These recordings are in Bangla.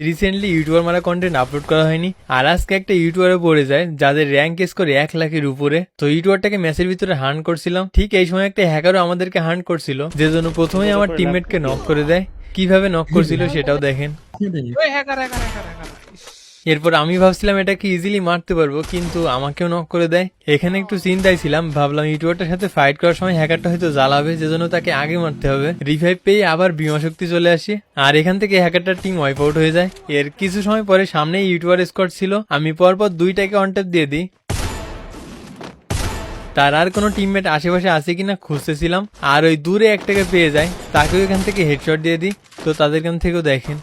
রিসেন্টলি ইউটিউবার মারা কন্টেন্ট আপলোড করা হয়নি, আর আজকে একটা ইউটিউবারে পড়ে যায় যাদের র্যাঙ্ক স্কোর 1 লাখের উপরে। তো ইউটিউবারটাকে ম্যাচের ভিতরে হান্ট করছিলাম, ঠিক এই সময় একটা হ্যাকারও আমাদেরকে হান্ট করছিল, যে জন্য প্রথমেই আমার টিমমেটকে নক করে দেয়। কিভাবে নক করছিল সেটাও দেখেন। এরপর আমি ভাবছিলাম এটাকে ইজিলি মারতে পারবো, কিন্তু আমাকেও নক করে দেয়। এখানে একটু চিন্তায় ছিলাম, ভাবলাম ইউটিউবারটার সাথে ফাইট করার সময় হ্যাকারটা হয়তো জ্বালাবে, যেজন্য তাকে আগে মারতে হবে। রিভাইভ পেয়ে আবার বিমা শক্তি চলে আসে, আর এখান থেকে হ্যাকারটার টিম ওয়াইপ আউট হয়ে যায়। এর কিছু সময় পরে সামনেই ইউটিউবার স্কোয়াড ছিল, আমি পরপর দুইটাকে অন ট্যাপ দিয়ে দিই। তার আর কোনো টিমমেট আশেপাশে আছে কিনা খুঁজতেছিলাম, আর ওই দূরে একটাকে পেয়ে যায়, তাকেও এখান থেকে হেডশট দিয়ে দিই। তো তাদের এখান থেকেও দেখেন।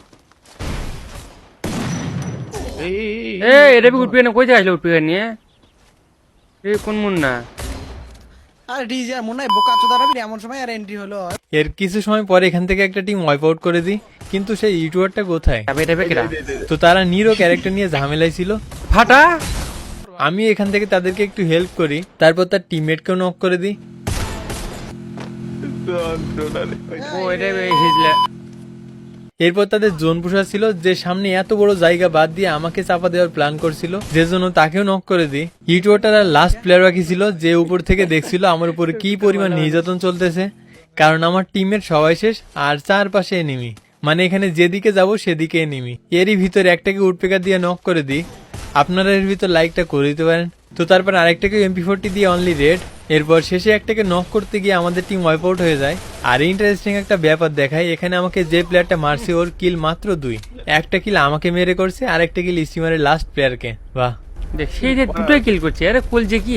এটা উঠবে না, কই যাইলো উঠবে নিয়ে কোন মুন্না আর ডিজে মনে হয় বোকা চোদারাবি এমন সময় আর এন্ট্রি হলো। এর কিছু সময় পরে এখান থেকে একটা টিম ওয়াইপ আউট করে দিই, কিন্তু সেই ইউটিউবারটা কোথায়? তো তারা নিরো ক্যারেক্টার নিয়ে ঝামেলায় ছিল। ফাটা আমি এখান থেকে তাদেরকে একটু হেল্প করি, তারপর তার টিমমেটকেও নক করে দিই। ও এটা হিজলা এরপর তাদের জোন পুষা ছিল, যে সামনে এত বড় জায়গা বাদ দিয়ে আমাকে চাপা দেওয়ার প্ল্যান করছিল, যে জন্য তাকেও নক করে দিই। ইউটিউবারটার লাস্ট প্লেয়ার বাকি ছিল, যে উপর থেকে দেখছিল আমার উপরে কি পরিমাণ নির্যাতন চলতেছে, কারণ আমার টিমের সবাই শেষ আর চারপাশে এনিমি, মানে এখানে যেদিকে যাব সেদিকে এনিমি। এরই ভিতরে একটাকে উডপেকার দিয়ে নক করে দিই। আপনারা এর ভিতর লাইকটা করে দিতে পারেন। তো তারপর আরেকটাকে MP40 দিয়ে অনলি রেড। এরপর শেষে একটাকে নক করতে গিয়ে আমাদের টিম ওয়াইপ আউট হয়ে যায়। আর ইন্টারেস্টিং একটা ব্যাপার দেখায়, এখানে আমাকে যে প্লেয়ারটা মারছে ওর কিল মাত্র 2, একটা কিল আমাকে মেরে করছে আর একটা কিল স্টিমারের লাস্ট প্লেয়ারকে। বাহ, দেখ সেই যে দুটোই কিল করছে, আরে কুল যে কি